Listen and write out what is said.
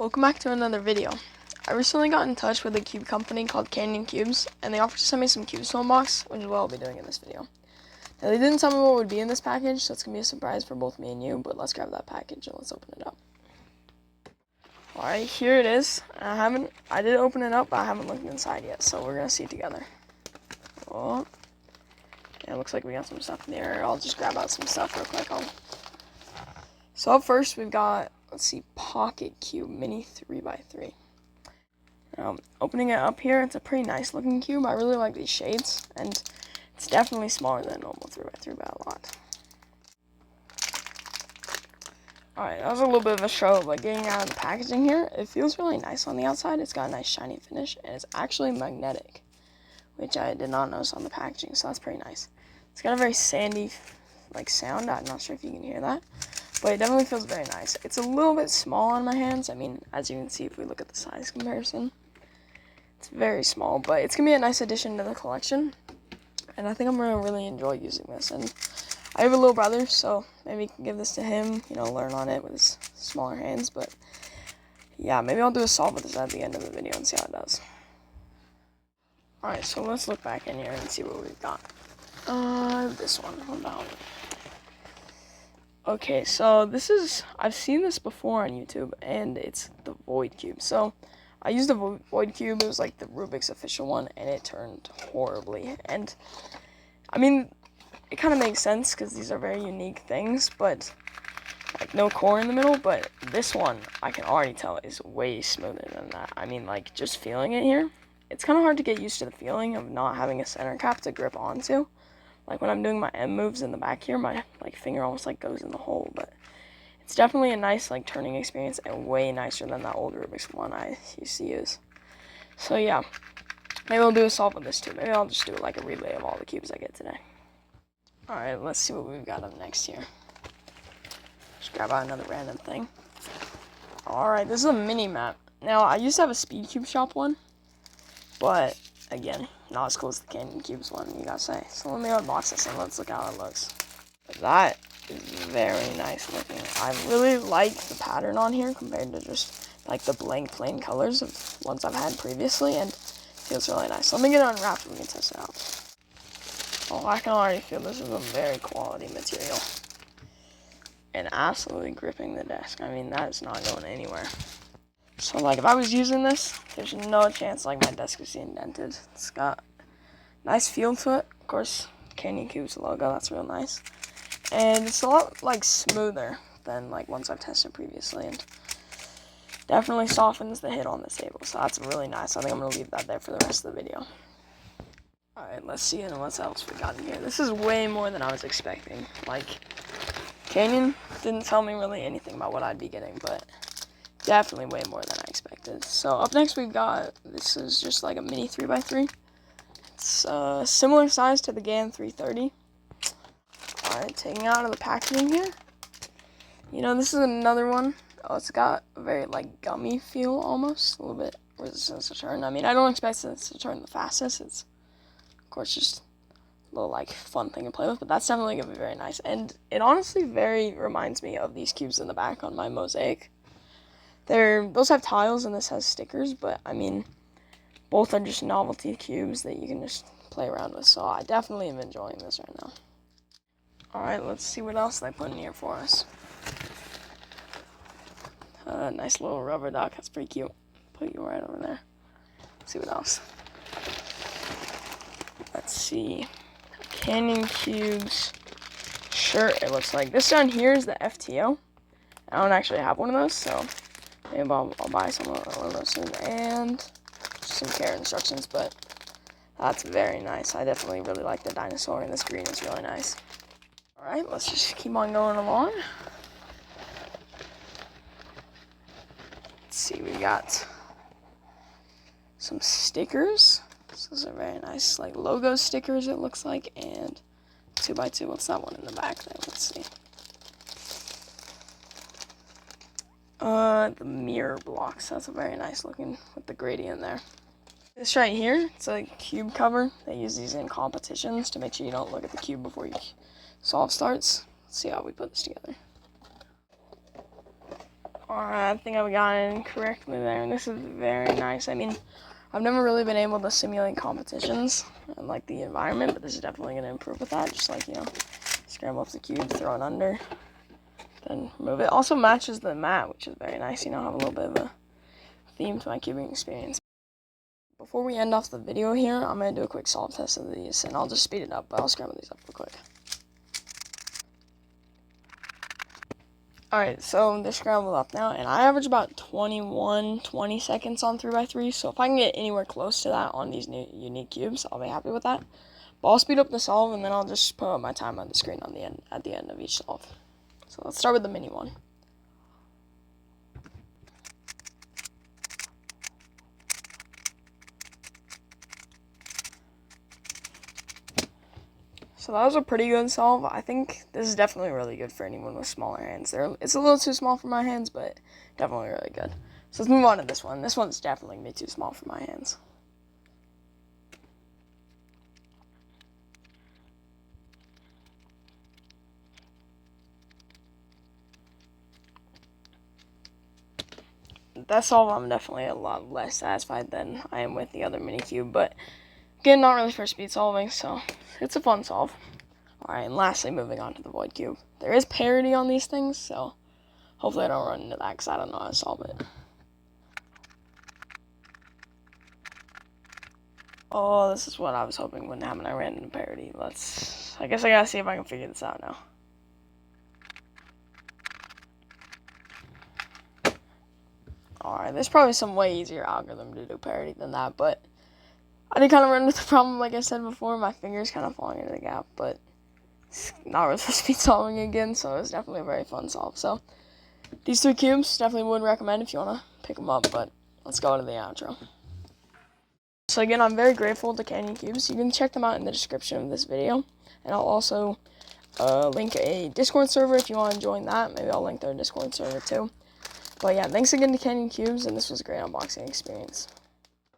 Welcome back to another video. I recently got in touch with a cube company called Kanyon Cubes, and they offered to send me some cubes to unbox, which is what I'll be doing in this video. Now, they didn't tell me what would be in this package, so it's going to be a surprise for both me and you, but let's grab that package and let's open it up. Alright, here it is. I did open it up, but I haven't looked inside yet, so we're going to see it together. Oh, yeah, it looks like we got some stuff in there. I'll just grab out some stuff real quick. So up first, we've got, let's see, Pocket Cube Mini 3x3. Now, opening it up here, it's a pretty nice looking cube. I really like these shades, and it's definitely smaller than a normal 3x3 by a lot. Alright, that was a little bit of a show, but getting out of the packaging here, it feels really nice on the outside. It's got a nice shiny finish, and it's actually magnetic, which I did not notice on the packaging, so that's pretty nice. It's got a very sandy, sound. I'm not sure if you can hear that, but it definitely feels very nice. It's a little bit small on my hands. I mean, as you can see if we look at the size comparison, it's very small, but it's going to be a nice addition to the collection, and I think I'm going to really enjoy using this. And I have a little brother, so maybe I can give this to him, learn on it with his smaller hands. But yeah, maybe I'll do a solve with this at the end of the video and see how it does. Alright, so let's look back in here and see what we've got. This one, what about it? Okay, so I've seen this before on YouTube, and it's the Void Cube. So I used the Void Cube. It was like the Rubik's official one, and it turned horribly. And I mean, it kind of makes sense because these are very unique things, but no core in the middle. But this one, I can already tell, is way smoother than that. I mean, just feeling it here, it's kind of hard to get used to the feeling of not having a center cap to grip onto. Like when I'm doing my M moves in the back here, my finger almost goes in the hole. But it's definitely a nice turning experience, and way nicer than that old Rubik's one I used to use. So yeah, maybe I'll do a solve with this too. Maybe I'll just do a relay of all the cubes I get today. Alright, let's see what we've got up next here. Just grab out another random thing. Alright, this is a mini map. Now, I used to have a Speed Cube Shop one, but again, not as cool as the Kanyon Cubes one, you gotta say. So let me unbox this and let's look how it looks. That is very nice looking. I really like the pattern on here compared to just the blank plain colors of ones I've had previously, and it feels really nice. Let me get it unwrapped and we can test it out. Oh, I can already feel this is a very quality material. And absolutely gripping the desk. I mean, that is not going anywhere. So, if I was using this, there's no chance, my desk is indented. It's got nice feel to it. Of course, Kanyon Cube's logo, that's real nice. And it's a lot, smoother than, ones I've tested previously. And definitely softens the hit on this table. So that's really nice. I think I'm going to leave that there for the rest of the video. Alright, let's see what else we got in here. This is way more than I was expecting. Kanyon didn't tell me really anything about what I'd be getting, but definitely way more than I expected. So up next we've got, this is just a mini 3x3. It's similar size to the GAN 330. Alright, taking out of the packaging here. This is another one. Oh, it's got a very gummy feel almost. A little bit resistance to turn. I mean, I don't expect it to turn the fastest. It's of course just a little fun thing to play with, but that's definitely gonna be very nice. And it honestly very reminds me of these cubes in the back on my Mosaic. Those have tiles and this has stickers, but I mean, both are just novelty cubes that you can just play around with. So I definitely am enjoying this right now. Alright, let's see what else they put in here for us. Nice little rubber duck, that's pretty cute. Put you right over there. Let's see what else. Let's see. Kanyon Cubes shirt, it looks like. This down here is the FTO. I don't actually have one of those, so maybe I'll buy one of those soon. And just some care instructions, but that's very nice. I definitely really like the dinosaur, and this green is really nice. Alright, let's just keep on going along. Let's see, we got some stickers. Those are very nice, logo stickers it looks like, and 2x2. What's that one in the back there? Let's see. The mirror blocks. That's a very nice looking with the gradient there. This right here, it's a cube cover. They use these in competitions to make sure you don't look at the cube before you solve starts. Let's see how we put this together. Alright, I think I got it incorrectly there, and this is very nice. I mean, I've never really been able to simulate competitions and like the environment, but this is definitely going to improve with that. Just like, scramble up the cube, throw it under, then remove it. Also matches the mat, which is very nice. Have a little bit of a theme to my cubing experience. Before we end off the video here, I'm going to do a quick solve test of these, and I'll just speed it up, but I'll scramble these up real quick. Alright, so they're scrambled up now, and I average about 20 seconds on 3x3, so if I can get anywhere close to that on these new unique cubes, I'll be happy with that. But I'll speed up the solve, and then I'll just put up my time on the screen at the end of each solve. So let's start with the mini one. So that was a pretty good solve. I think this is definitely really good for anyone with smaller hands. It's a little too small for my hands, but definitely really good. So let's move on to this one. This one's definitely going to be too small for my hands. That solve, I'm definitely a lot less satisfied than I am with the other mini cube, but again, not really for speed solving, so it's a fun solve. Alright, and lastly, moving on to the void cube. There is parity on these things, so hopefully I don't run into that because I don't know how to solve it. Oh, this is what I was hoping wouldn't happen. I ran into parity. I guess I gotta see if I can figure this out now. Alright, there's probably some way easier algorithm to do parity than that, but I did kind of run into the problem, like I said before, my fingers kind of falling into the gap, but it's not really for speed solving again, so it's definitely a very fun solve. So these 3 cubes, definitely would recommend if you want to pick them up, but let's go to the outro. So again, I'm very grateful to Kanyon Cubes. You can check them out in the description of this video, and I'll also link a Discord server if you want to join that. Maybe I'll link their Discord server too. But yeah, thanks again to Kanyon Cubes, and this was a great unboxing experience.